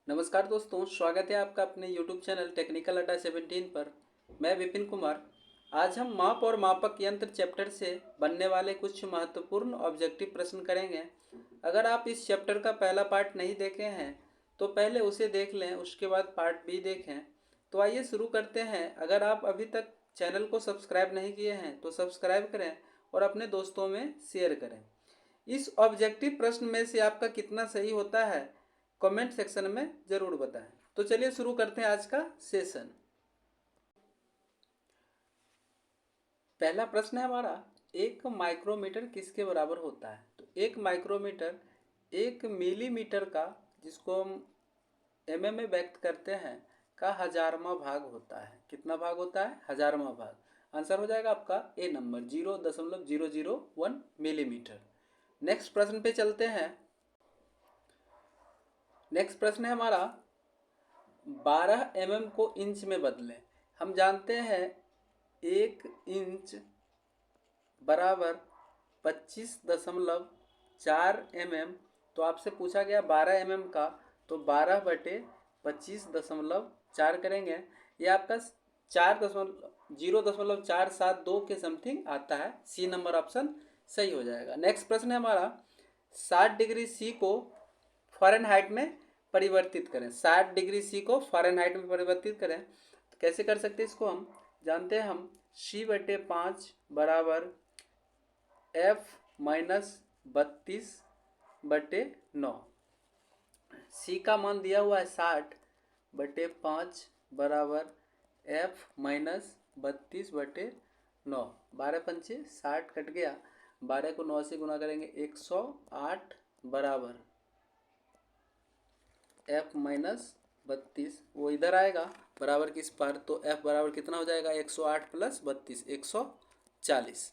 नमस्कार दोस्तों, स्वागत है आपका अपने YouTube चैनल टेक्निकल अड्डा 17 पर। मैं विपिन कुमार। आज हम माप और मापक यंत्र चैप्टर से बनने वाले कुछ महत्वपूर्ण ऑब्जेक्टिव प्रश्न करेंगे। अगर आप इस चैप्टर का पहला पार्ट नहीं देखे हैं तो पहले उसे देख लें, उसके बाद पार्ट बी देखें। तो आइए शुरू करते हैं। अगर आप अभी तक चैनल को सब्सक्राइब नहीं किए हैं तो सब्सक्राइब करें और अपने दोस्तों में शेयर करें। इस ऑब्जेक्टिव प्रश्न में से आपका कितना सही होता है कमेंट सेक्शन में ज़रूर बताएं। तो चलिए शुरू करते हैं आज का सेशन। पहला प्रश्न है हमारा, एक माइक्रोमीटर किसके बराबर होता है। तो एक माइक्रोमीटर एक मिलीमीटर का, जिसको हम एमएम में व्यक्त करते हैं, का 1000वां भाग होता है। कितना भाग होता है? 1000वां भाग। आंसर हो जाएगा आपका ए नंबर, 0.001 मिलीमीटर। नेक्स्ट प्रश्न पे चलते हैं। नेक्स्ट प्रश्न है हमारा, 12 को इंच में बदलें। हम जानते हैं 1 इंच बराबर 25.4 तो आपसे पूछा गया 12 का, तो 12/25.4 करेंगे। ये आपका 0.472 के समथिंग आता है। सी नंबर ऑप्शन सही हो जाएगा। नेक्स्ट प्रश्न है हमारा, 60 डिग्री सी को फ़ारेनहाइट में परिवर्तित करें। 60 डिग्री सी को फ़ारेनहाइट में परिवर्तित करें तो कैसे कर सकते हैं इसको? हम जानते हैं, हम C/5 बराबर F-32/9। सी का मान दिया हुआ है 60/5 बराबर F-32/9। 12×5 = 60 कट गया। 12 को 9 से गुना करेंगे 108 बराबर F-32, वो इधर आएगा बराबर किस पर, तो F बराबर कितना हो जाएगा? 108 + 32 140।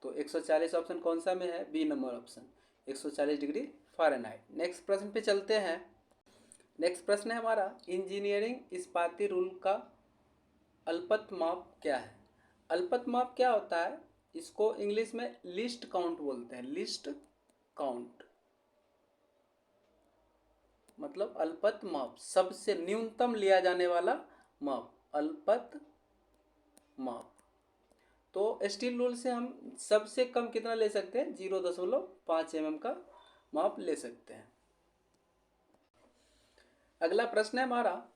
तो 140 ऑप्शन कौन सा में है? B number option, 140 degree Fahrenheit. Next प्रश्न पे चलते हैं। नेक्स्ट प्रश्न है हमारा, इंजीनियरिंग इस्पाती रूल का अल्पत माप क्या है। अल्पत माप क्या होता है? इसको इंग्लिश में लिस्ट काउंट बोलते हैं। लिस्ट काउंट मतलब अल्पत माप, सबसे न्यूनतम लिया जाने वाला माप, अल्पत माप। तो स्टील रूल से हम सबसे कम कितना ले सकते हैं? 0.5 का माप ले सकते हैं। अगला प्रश्न है हमारा,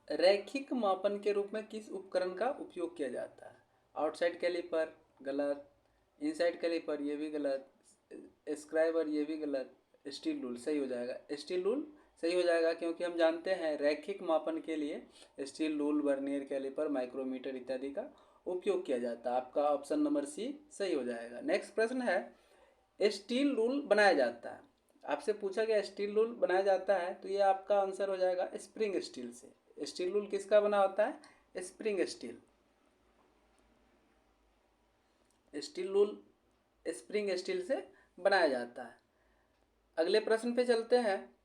रैखिक मापन के रूप में किस उपकरण का उपयोग किया जाता है। आउटसाइड कैलिपर गलत, इनसाइड कैलिपर ये भी गलत, स्क्राइबर ये भी गलत, स्टील रूल सही हो जाएगा। स्टील रूल सही हो जाएगा क्योंकि हम जानते हैं रैखिक मापन के लिए steel rule, vernier caliper, micrometer इत्यादि का उपयोग किया जाता है। आपका ऑप्शन नंबर सी सही हो जाएगा। नेक्स्ट प्रश्न है, स्टील रूल बनाया जाता है। आपसे पूछा गया स्टील रूल बनाया जाता है, तो ये आपका आंसर हो जाएगा स्प्रिंग स्टील से। स्टील रूल किसका बना होता है? Spring steel. Steel rule spring steel से बनाया जाता है। अगले प्रश्न पे चलते हैं।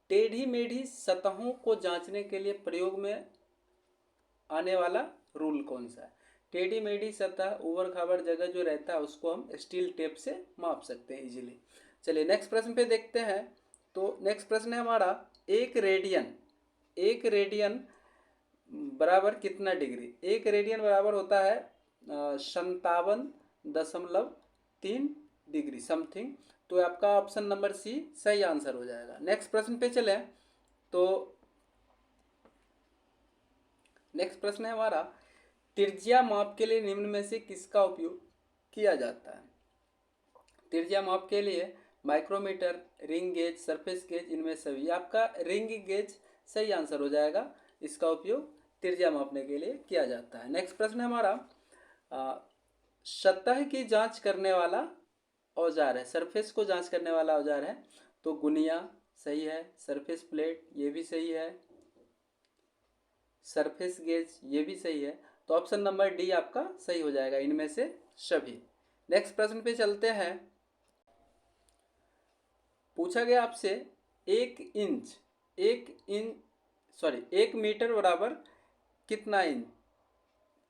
टेढ़ी मेढ़ी सतहों को जांचने के लिए प्रयोग में आने वाला रूल कौन सा है? टेढ़ी मेढ़ी सतह, उबड़ खाबड़ जगह जो रहता है उसको हम स्टील टेप से माप सकते हैं इजीली। चलिए नेक्स्ट प्रश्न पे देखते हैं। तो नेक्स्ट प्रश्न है हमारा, एक रेडियन बराबर कितना डिग्री? एक रेडियन बराबर होता है 57.3 डिग्री समथिंग। तो आपका ऑप्शन नंबर सी सही आंसर हो जाएगा। नेक्स्ट प्रश्न पे चले। तो नेक्स्ट प्रश्न है हमारा, त्रिज्या माप के लिए निम्न में से किसका उपयोग किया जाता है। त्रिज्या माप के लिए micrometer, ring gauge, surface gauge, इनमें सभी। आपका रिंग गेज सही आंसर हो जाएगा। इसका उपयोग त्रिज्या मापने के लिए किया जाता है। नेक्स्ट प्रश्न है हमारा, सतह की जांच करने वाला औजार है, सरफेस को जांच करने वाला औजार है। तो गुनिया सही है, सरफेस प्लेट ये भी सही है, सरफेस गेज ये भी सही है। तो ऑप्शन नंबर डी आपका सही हो जाएगा इनमें से सभी। नेक्स्ट प्रश्न पे चलते हैं। पूछा गया आपसे, एक मीटर बराबर कितना इंच?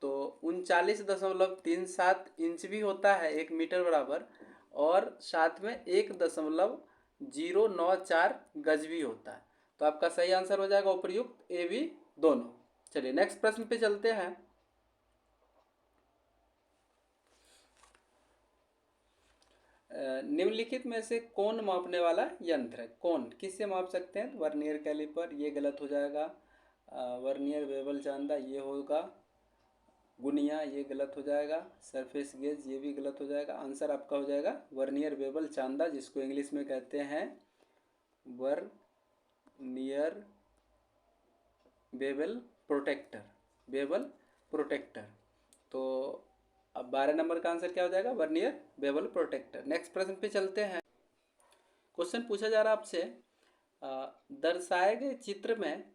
तो 39.37 इंच भी होता है 1 मीटर बराबर, और साथ में 1.094 गज भी होता है। तो आपका सही आंसर हो जाएगा उपर्युक्त ए बी दोनों। चलिए नेक्स्ट प्रश्न पे चलते हैं। निम्नलिखित में से कौन मापने वाला यंत्र है? कौन किससे माप सकते हैं? वर्नियर कैलिपर, ये गलत हो जाएगा। वर्नियर बेवल चांदा, ये होगा। गुनिया, ये गलत हो जाएगा। सरफेस गेज, ये भी गलत हो जाएगा। आंसर आपका हो जाएगा वर्नियर बेवल चांदा, जिसको इंग्लिश में कहते हैं vernier bevel protector, bevel protector. तो अब 12 नंबर का आंसर क्या हो जाएगा? Vernier bevel protector. नेक्स्ट प्रश्न पे चलते हैं। क्वेश्चन पूछा जा रहा है आपसे, दर्शाए गए चित्र में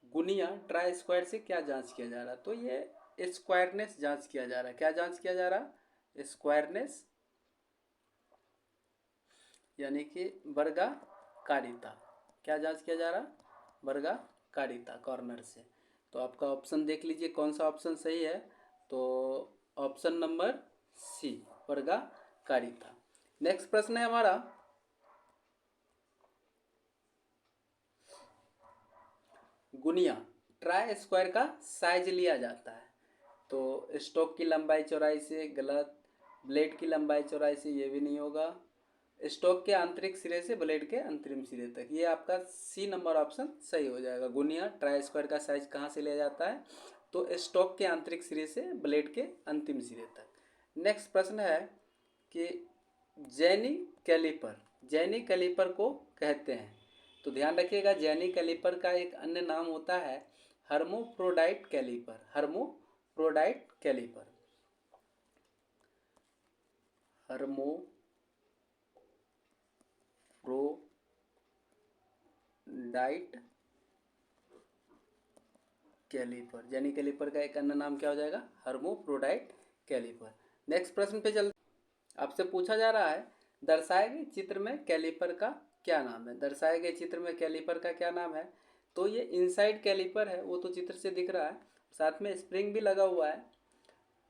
गुनिया ट्राई स्क्वायर से क्या जांच किया जा रहा है? तो ये स्क्वायरनेस जांच किया जा रहा है। क्या जांच किया जा रहा है? स्क्वायरनेस, यानी कि वर्गाकारिता। क्या जांच किया जा रहा है? वर्गाकारिता, कॉर्नर से। तो आपका ऑप्शन देख लीजिए कौन सा ऑप्शन सही है। तो ऑप्शन नंबर सी, वर्गाकारिता। नेक्स्ट प्रश्न है हमारा, गुनिया ट्राई स्क्वायर का साइज लिया जाता है। तो स्टोक की लंबाई चौड़ाई से गलत, ब्लेड की लंबाई चौड़ाई से, ये भी नहीं होगा। स्टोक के आंतरिक सिरे से ब्लेड के अंतरिम सिरे तक, ये आपका सी नंबर ऑप्शन सही हो जाएगा। गुनिया ट्राई स्क्वायर का साइज कहाँ से लिया जाता है? तो स्टोक के आंतरिक सिरे से ब्लेड के अंतिम सिरे तक। नेक्स्ट प्रश्न है कि जैनी कैलिपर, जैनी कैलिपर को कहते हैं। तो ध्यान रखिएगा, जैनी कैलिपर का एक अन्य नाम होता है हर्मोफ्रोडाइट कैलिपर, हर्मोफ्रोडाइट कैलिपर, हर्मोफ्रोडाइट कैलिपर। जैनी कैलिपर का एक अन्य नाम क्या हो जाएगा? हर्मोफ्रोडाइट कैलिपर। नेक्स्ट प्रश्न पे चल, आपसे पूछा जा रहा है, दर्शाए गए चित्र में कैलिपर का क्या नाम है? दर्शाए गए चित्र में कैलिपर का क्या नाम है? तो ये इनसाइड कैलिपर है, वो तो चित्र से दिख रहा है, साथ में स्प्रिंग भी लगा हुआ है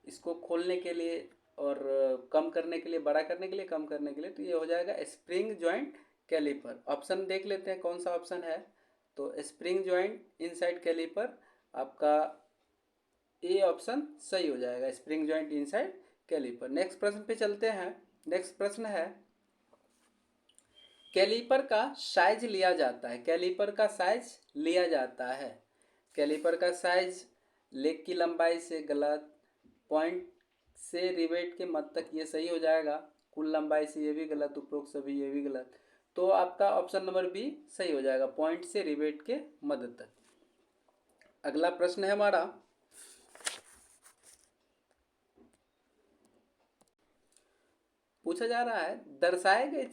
इसको खोलने के लिए और कम करने के लिए, बड़ा करने के लिए, कम करने के लिए। तो ये हो जाएगा स्प्रिंग जॉइंट कैलिपर। ऑप्शन देख लेते हैं कौन सा ऑप्शन है। तो स्प्रिंग जॉइंट इनसाइड कैलिपर, आपका ए ऑप्शन सही हो जाएगा, spring joint inside caliper. Next प्रश्न पे चलते हैं। नेक्स्ट प्रश्न है, कैलिपर का साइज लिया जाता है, कैलिपर का साइज लिया जाता है। कैलिपर का साइज लेग की लंबाई से गलत, पॉइंट से रिवेट के मध्य तक, ये सही हो जाएगा। कुल लंबाई से, ये भी गलत। उपरोक्त सभी, ये भी गलत। तो आपका ऑप्शन नंबर बी सही हो जाएगा, पॉइंट से रिवेट के मध्य तक। अगला प्रश्न है हमारा, पूछा जा रहा है, दर्शाए गए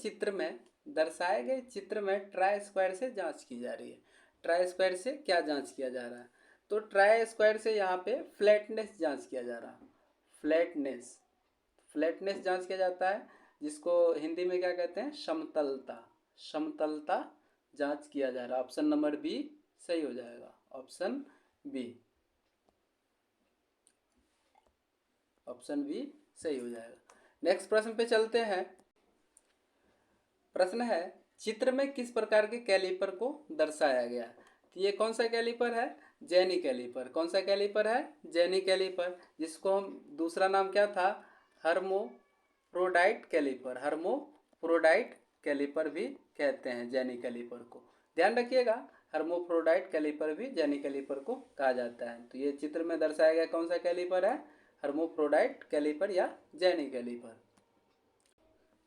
चित्र में ट्राई स्क्वायर से जांच की जा रही है। ट्राई स्क्वायर से क्या जांच किया जा रहा है? तो ट्राई स्क्वायर से यहाँ पे फ्लैटनेस जांच किया जा रहा है। फ्लैटनेस, फ्लैटनेस जांच किया जाता है, जिसको हिंदी में क्या कहते हैं? समतलता, समतलता जांच किया जा रहा है। ऑप्शन नंबर बी सही हो जाएगा, ऑप्शन बी, ऑप्शन बी सही हो जाएगा। नेक्स्ट प्रश्न पे चलते हैं। प्रश्न है, चित्र में किस प्रकार के कैलिपर को दर्शाया गया? तो ये कौन सा कैलिपर है? जैनी कैलिपर। कौन सा कैलिपर है? जैनी कैलिपर, जिसको हम दूसरा नाम क्या था? हर्मोफ्रोडाइट कैलिपर, हर्मोफ्रोडाइट कैलिपर भी कहते हैं जैनी कैलिपर को। ध्यान रखिएगा, हर्मोफ्रोडाइट कैलिपर भी जैनी कैलिपर को कहा जाता है। तो ये चित्र में दर्शाया गया कौन सा कैलिपर है? हर्मोफ्रोडाइट कैलिपर या जैनी कैलिपर।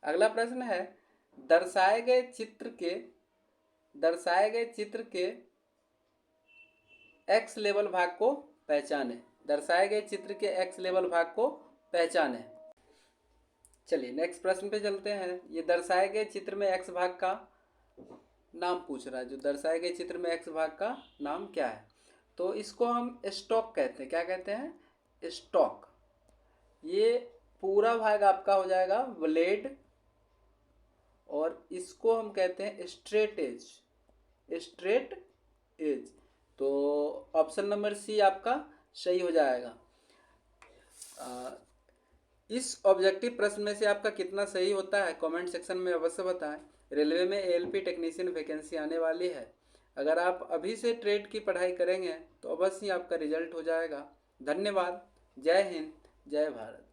अगला प्रश्न है, दर्शाए गए चित्र के एक्स लेवल भाग को पहचाने। दर्शाए गए चित्र के एक्स लेवल भाग को पहचाने। चलिए नेक्स्ट प्रश्न पे चलते हैं। ये दर्शाए गए चित्र में एक्स भाग का नाम पूछ रहा है। जो दर्शाए गए चित्र में एक्स भाग का नाम क्या है? तो इसको हम स्टॉक कहते हैं। क्या कहते हैं? स्टॉक। ये पूरा भाग आपका हो जाएगा ब्लेड, और इसको हम कहते हैं स्ट्रेट एज, स्ट्रेट एज। तो ऑप्शन नंबर सी आपका सही हो जाएगा। इस ऑब्जेक्टिव प्रश्न में से आपका कितना सही होता है कमेंट सेक्शन में अवश्य बताएं। रेलवे में एएलपी टेक्नीशियन वैकेंसी आने वाली है। अगर आप अभी से ट्रेड की पढ़ाई करेंगे तो अवश्य ही आपका रिजल्ट हो जाएगा। धन्यवाद। जय हिंद, जय भारत।